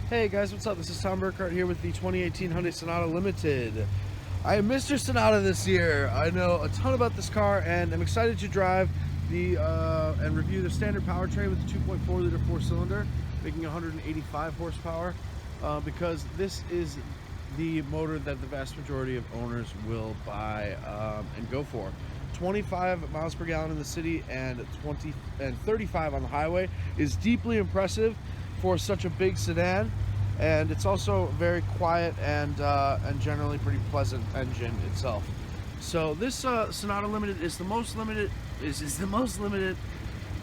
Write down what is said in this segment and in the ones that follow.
Hey guys, what's up? This is Tom Burkhardt here with the 2018 Hyundai Sonata Limited. I am Mr. Sonata this year. I know a ton about this car and I'm excited to drive and review the standard powertrain with the 2.4 liter 4-cylinder, making 185 horsepower, because this is the motor that the vast majority of owners will buy and go for. 25 miles per gallon in the city and 35 on the highway is deeply impressive for such a big sedan, and it's also very quiet and generally pretty pleasant engine itself. So this Sonata Limited is the most limited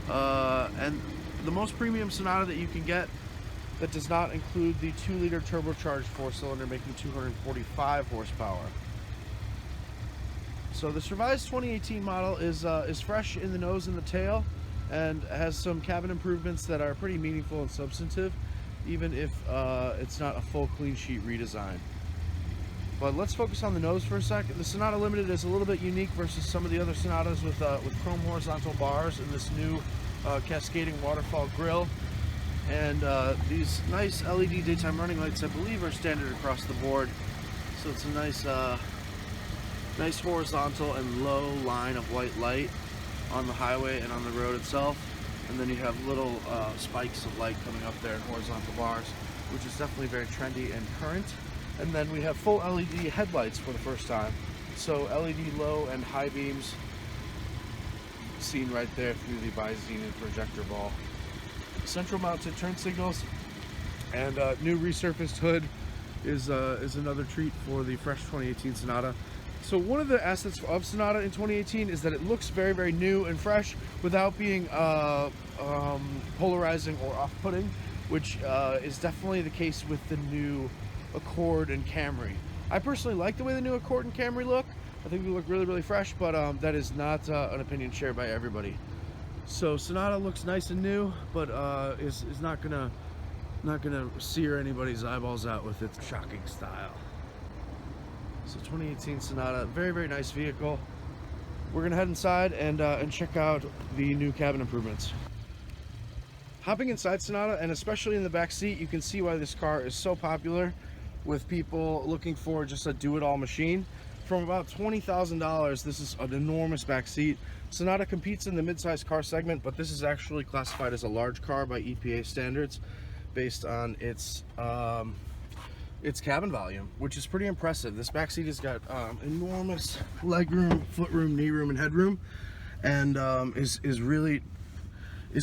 and the most premium Sonata that you can get that does not include the 2-liter turbocharged 4-cylinder, making 245 horsepower. So this revised 2018 model is fresh in the nose and the tail, and has some cabin improvements that are pretty meaningful and substantive, even if it's not a full clean sheet redesign. But let's focus on the nose for a second. The Sonata Limited is a little bit unique versus some of the other Sonatas with chrome horizontal bars and this new cascading waterfall grille. And these nice LED daytime running lights, I believe, are standard across the board. So it's a nice horizontal and low line of white light on the highway and on the road itself, and then you have little spikes of light coming up there in horizontal bars, which is definitely very trendy and current. And then we have full LED headlights for the first time, so LED low and high beams seen right there through the bi-zenith projector ball. Central mounted turn signals and new resurfaced hood is another treat for the fresh 2018 Sonata. So one of the assets of Sonata in 2018 is that it looks very, very new and fresh without being polarizing or off-putting, which is definitely the case with the new Accord and Camry. I personally like the way the new Accord and Camry look. I think they look really, really fresh, but that is not an opinion shared by everybody. So Sonata looks nice and new, but is not gonna sear anybody's eyeballs out with its shocking style. So 2018 Sonata, very, very nice vehicle. We're gonna head inside and check out the new cabin improvements. Hopping inside Sonata, and especially in the back seat, you can see why this car is so popular with people looking for just a do-it-all machine. From about $20,000, this is an enormous back seat. Sonata competes in the mid-size car segment, but this is actually classified as a large car by EPA standards based on its cabin volume, which is pretty impressive. This back seat has got enormous legroom, footroom, knee room, and headroom, and is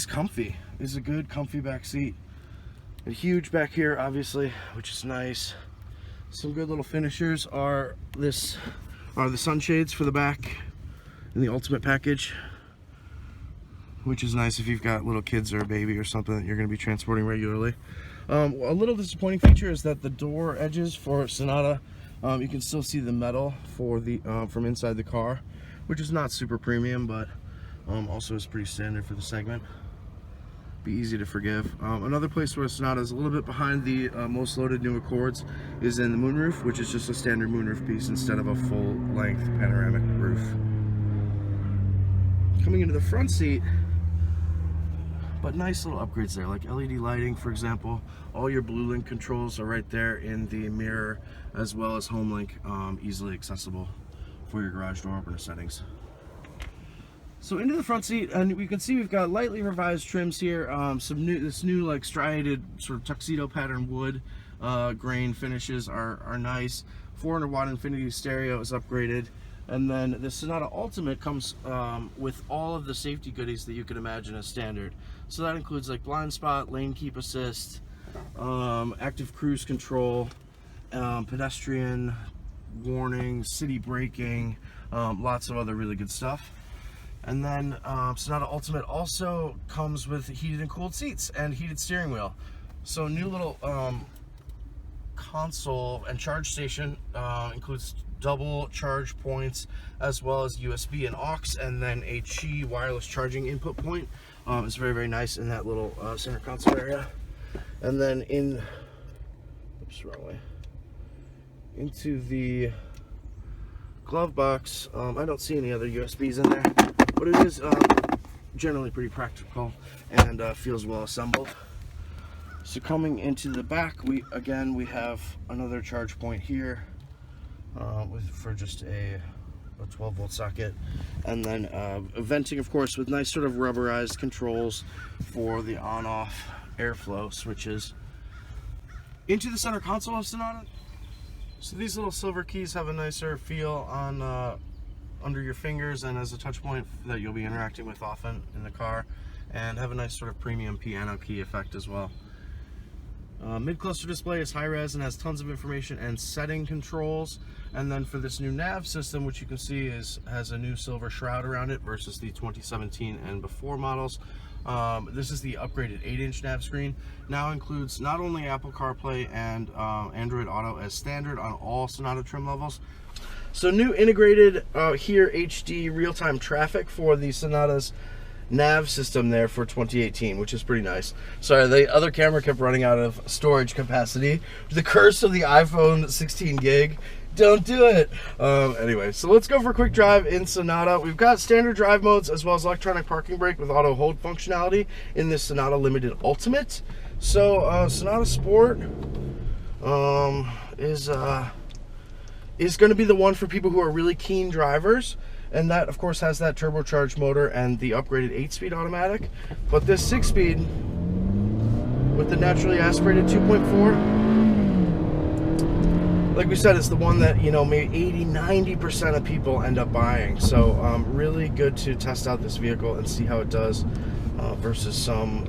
comfy. Is a good, comfy back seat. And huge back here, obviously, which is nice. Some good little finishers are the sunshades for the back in the Ultimate package, which is nice if you've got little kids or a baby or something that you're going to be transporting regularly. A little disappointing feature is that the door edges for Sonata, you can still see the metal for the from inside the car, which is not super premium, but also is pretty standard for the segment. Be easy to forgive. Another place where Sonata is a little bit behind the most loaded new Accords is in the moonroof, which is just a standard moonroof piece instead of a full-length panoramic roof. Coming into the front seat, but nice little upgrades there, like LED lighting, for example. All your BlueLink controls are right there in the mirror, as well as HomeLink, easily accessible for your garage door opener settings. So into the front seat, and we can see we've got lightly revised trims here. This new like striated sort of tuxedo pattern wood grain finishes are nice. 400 watt infinity stereo is upgraded. And then the Sonata Ultimate comes with all of the safety goodies that you can imagine as standard. So that includes like blind spot, lane keep assist, active cruise control, pedestrian warning, city braking, lots of other really good stuff. And then Sonata Ultimate also comes with heated and cooled seats and heated steering wheel. So new little console and charge station includes double charge points, as well as USB and aux, and then a Qi wireless charging input point. It's very, very nice in that little center console area. And then into the glove box, I don't see any other USBs in there, but it is generally pretty practical and feels well assembled. So coming into the back, we have another charge point here for just a 12-volt socket, and then venting, of course, with nice sort of rubberized controls for the on-off airflow switches. Into the center console of Sonata. So these little silver keys have a nicer feel on under your fingers and as a touch point that you'll be interacting with often in the car, and have a nice sort of premium piano key effect as well. Mid-cluster display is high-res and has tons of information and setting controls. And then for this new nav system, which you can see has a new silver shroud around it versus the 2017 and before models. This is the upgraded 8-inch nav screen. Now includes not only Apple CarPlay and Android Auto as standard on all Sonata trim levels. So new integrated here HD real-time traffic for the Sonata's nav system there for 2018, which is pretty nice. Sorry, the other camera kept running out of storage capacity. The curse of the iPhone 16 gig. Don't do it. Anyway, so let's go for a quick drive in Sonata. We've got standard drive modes as well as electronic parking brake with auto hold functionality in this Sonata Limited Ultimate. So Sonata Sport is going to be the one for people who are really keen drivers. And that, of course, has that turbocharged motor and the upgraded 8-speed automatic. But this 6-speed with the naturally aspirated 2.4, like we said, is the one that, you know, maybe 80–90% of people end up buying. So really good to test out this vehicle and see how it does versus some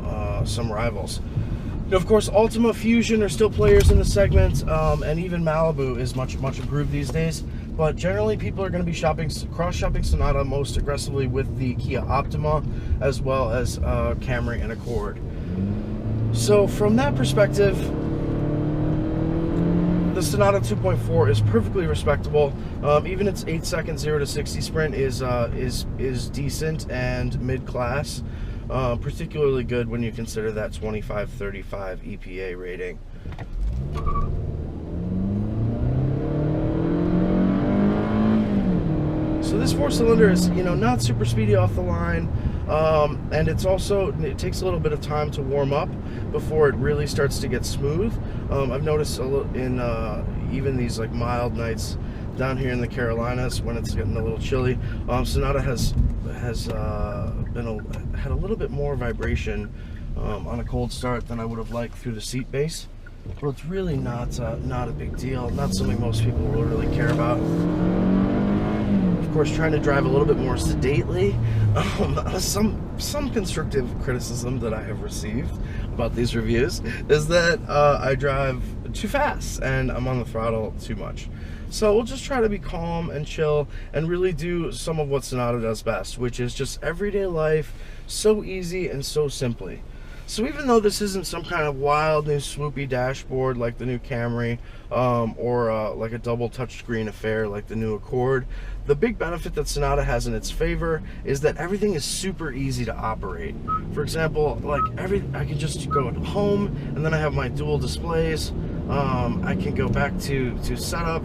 rivals. Now, of course, Altima, Fusion are still players in the segment, and even Malibu is much improved these days. But generally, people are going to be cross-shopping Sonata most aggressively with the Kia Optima, as well as Camry and Accord. So from that perspective, the Sonata 2.4 is perfectly respectable. Even its 8-second 0 to 60 sprint is decent and mid-class. Particularly good when you consider that 2535 EPA rating. So this 4-cylinder is, you know, not super speedy off the line, and it takes a little bit of time to warm up before it really starts to get smooth. I've noticed in even these like mild nights down here in the Carolinas when it's getting a little chilly, Sonata has had a little bit more vibration on a cold start than I would have liked through the seat base. Well, it's really not a big deal. Not something most people will really care about. Of course, trying to drive a little bit more sedately. Some constructive criticism that I have received about these reviews is that I drive too fast and I'm on the throttle too much. So we'll just try to be calm and chill and really do some of what Sonata does best, which is just everyday life, so easy and so simply. So even though this isn't some kind of wild new swoopy dashboard like the new Camry or like a double touchscreen affair like the new Accord, the big benefit that Sonata has in its favor is that everything is super easy to operate. For example, like I can just go to home and then I have my dual displays. I can go back to setup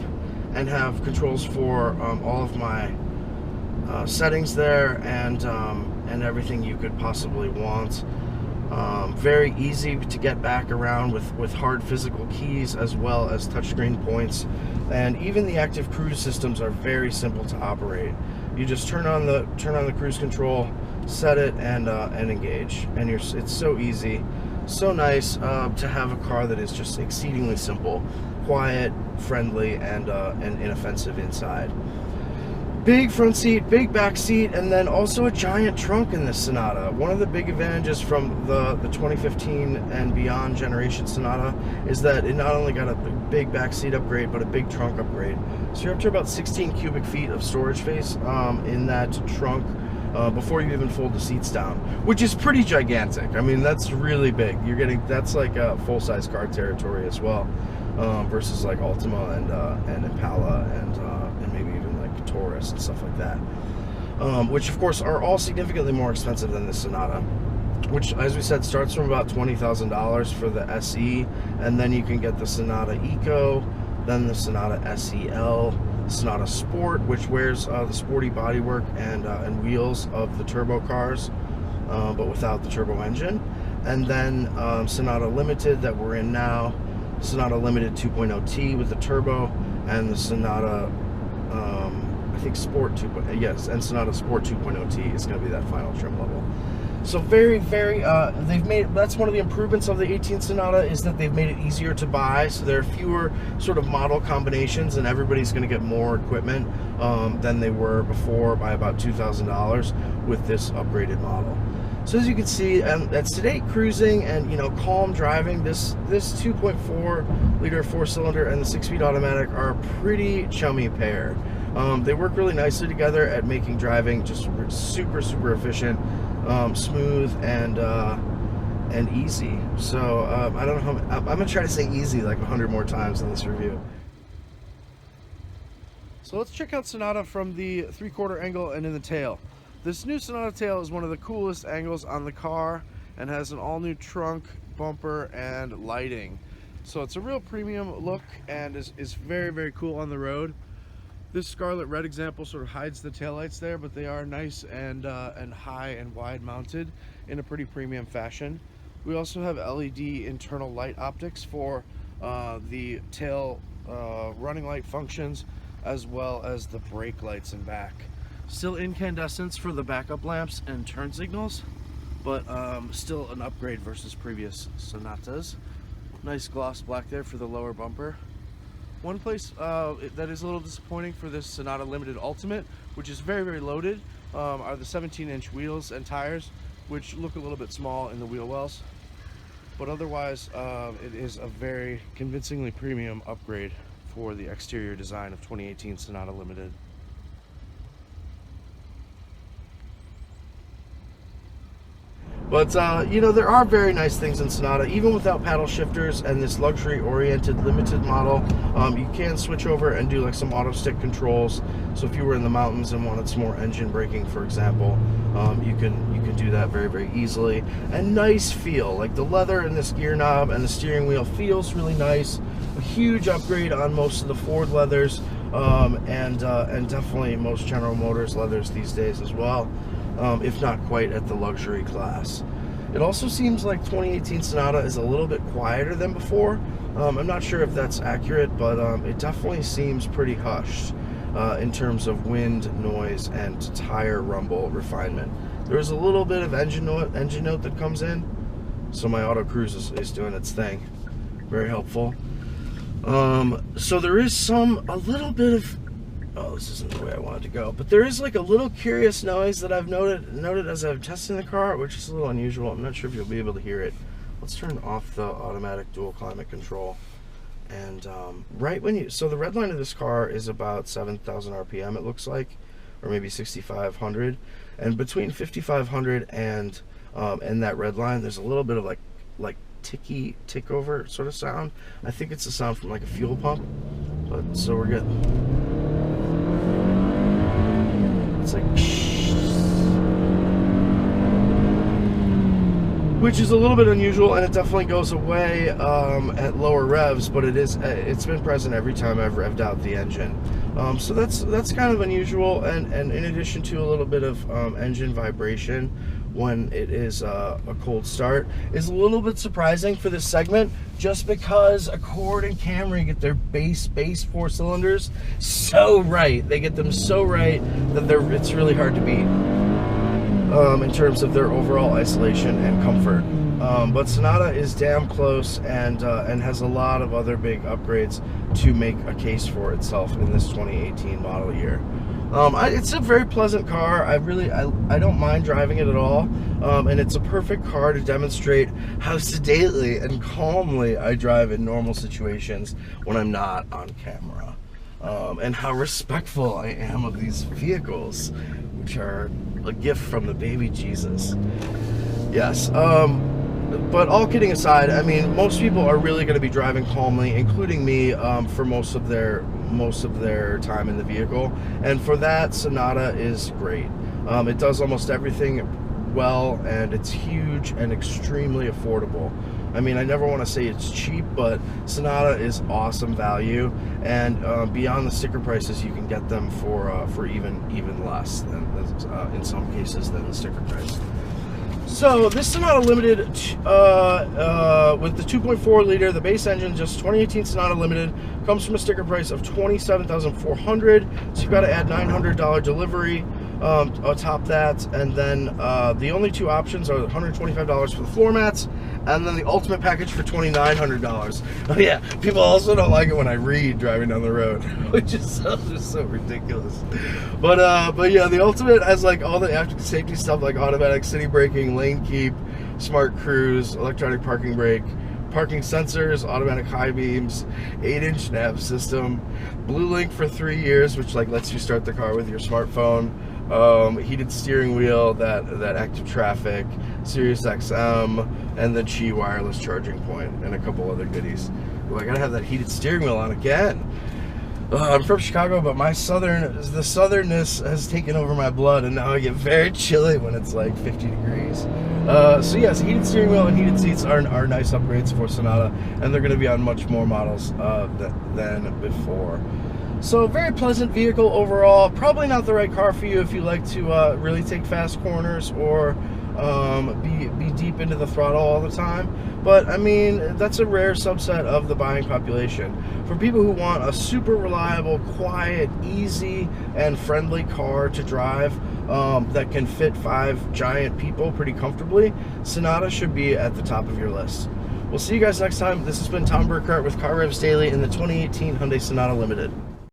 and have controls for all of my settings there and everything you could possibly want. Very easy to get back around with hard physical keys as well as touchscreen points, and even the active cruise systems are very simple to operate. You just turn on the cruise control, set it, and engage, and it's so easy, so nice to have a car that is just exceedingly simple, quiet, friendly, and inoffensive inside. Big front seat, big back seat, and then also a giant trunk in this Sonata. One of the big advantages from the 2015 and beyond generation Sonata is that it not only got a big back seat upgrade, but a big trunk upgrade. So you're up to about 16 cubic feet of storage space in that trunk before you even fold the seats down, which is pretty gigantic. I mean, that's really big. That's like a full-size car territory as well, versus like Altima and Impala and maybe even like Taurus and stuff like that, which of course are all significantly more expensive than the Sonata, which, as we said, starts from about $20,000 for the SE, and then you can get the Sonata Eco, then the Sonata SEL, Sonata Sport, which wears the sporty bodywork and wheels of the turbo cars, but without the turbo engine. and then Sonata Limited that we're in now, Sonata Limited 2.0T with the turbo, and the Sonata I think Sport 2.0, yes, and Sonata Sport 2.0T is going to be that final trim level. So very, they've made, that's one of the improvements of the 18 Sonata, is that they've made it easier to buy. So there are fewer sort of model combinations, and everybody's going to get more equipment than they were before by about $2,000 with this upgraded model. So as you can see, at sedate cruising and, you know, calm driving, this 2.4 liter 4-cylinder and the 6-speed automatic are a pretty chummy pair. They work really nicely together at making driving just super efficient, smooth, and easy. So I don't know how, I'm gonna try to say easy like 100 more times in this review. So let's check out Sonata from the 3/4 angle and in the tail. This new Sonata tail is one of the coolest angles on the car and has an all-new trunk, bumper, and lighting. So it's a real premium look and is very cool on the road. This scarlet red example sort of hides the taillights there, but they are nice and high and wide mounted in a pretty premium fashion. We also have LED internal light optics for the tail running light functions, as well as the brake lights in back. Still incandescence for the backup lamps and turn signals, but still an upgrade versus previous Sonatas. Nice gloss black there for the lower bumper. One place that is a little disappointing for this Sonata Limited Ultimate, which is very loaded, are the 17-inch wheels and tires, which look a little bit small in the wheel wells. But otherwise, it is a very convincingly premium upgrade for the exterior design of 2018 Sonata Limited. But, you know, there are very nice things in Sonata. Even without paddle shifters and this luxury-oriented limited model, you can switch over and do like some auto stick controls. So if you were in the mountains and wanted some more engine braking, for example, you can do that very easily. And nice feel, like the leather in this gear knob and the steering wheel feels really nice. A huge upgrade on most of the Ford leathers, and definitely most General Motors leathers these days as well. If not quite at the luxury class. It also seems like 2018 Sonata is a little bit quieter than before. I'm not sure if that's accurate, but it definitely seems pretty hushed in terms of wind, noise, and tire rumble refinement. There's a little bit of engine note that comes in, so my auto cruise is doing its thing. Very helpful. So there is a little bit of, oh, this isn't the way I wanted to go, but there is like a little curious noise that I've noted as I'm testing the car, which is a little unusual. I'm not sure if you'll be able to hear it. Let's turn off the automatic dual climate control. And right when you, so the red line of this car is about 7,000 RPM, it looks like, or maybe 6,500. And between 5,500 and that red line, there's a little bit of like tick over sort of sound. I think it's a sound from like a fuel pump, but so we're good. It's like, which is a little bit unusual, and it definitely goes away at lower revs, but it's been present every time I've revved out the engine. So that's kind of unusual, and in addition to a little bit of engine vibration when it is a cold start, is a little bit surprising for this segment, just because Accord and Camry get their base 4 cylinders so right. They get them so right that it's really hard to beat in terms of their overall isolation and comfort. But Sonata is damn close and has a lot of other big upgrades to make a case for itself in this 2018 model year. It's a very pleasant car. I don't mind driving it at all, and it's a perfect car to demonstrate how sedately and calmly I drive in normal situations when I'm not on camera, and how respectful I am of these vehicles, which are a gift from the baby Jesus. Yes. But all kidding aside, I mean, most people are really going to be driving calmly, including me, for most of their time in the vehicle, and for that, Sonata is great. It does almost everything well, and it's huge and extremely affordable. I mean, I never want to say it's cheap, but Sonata is awesome value, and beyond the sticker prices, you can get them for even less than in some cases than the sticker price. So this Sonata Limited with the 2.4 liter, the base engine, just 2018 Sonata Limited, comes from a sticker price of $27,400. So you've got to add $900 delivery atop that, and then the only two options are $125 for the floor mats, and then the ultimate package for $2,900. Oh yeah, people also don't like it when I read driving down the road, which is just so ridiculous. But yeah, the ultimate has like all the active safety stuff, like automatic city braking, lane keep, smart cruise, electronic parking brake, parking sensors, automatic high beams, 8-inch nav system, Blue Link for 3 years, which like lets you start the car with your smartphone, heated steering wheel, that active traffic, Sirius XM, and the Qi wireless charging point, and a couple other goodies. Ooh, I gotta have that heated steering wheel on again. I'm from Chicago, but the southernness has taken over my blood, and now I get very chilly when it's like 50 degrees. So yes, heated steering wheel and heated seats are nice upgrades for Sonata, and they're going to be on much more models than before. So very pleasant vehicle overall. Probably not the right car for you if you like to really take fast corners or be deep into the throttle all the time. But I mean, that's a rare subset of the buying population. For people who want a super reliable, quiet, easy, and friendly car to drive that can fit 5 giant people pretty comfortably, Sonata should be at the top of your list. We'll see you guys next time. This has been Tom Burkhart with Car Revs Daily in the 2018 Hyundai Sonata Limited.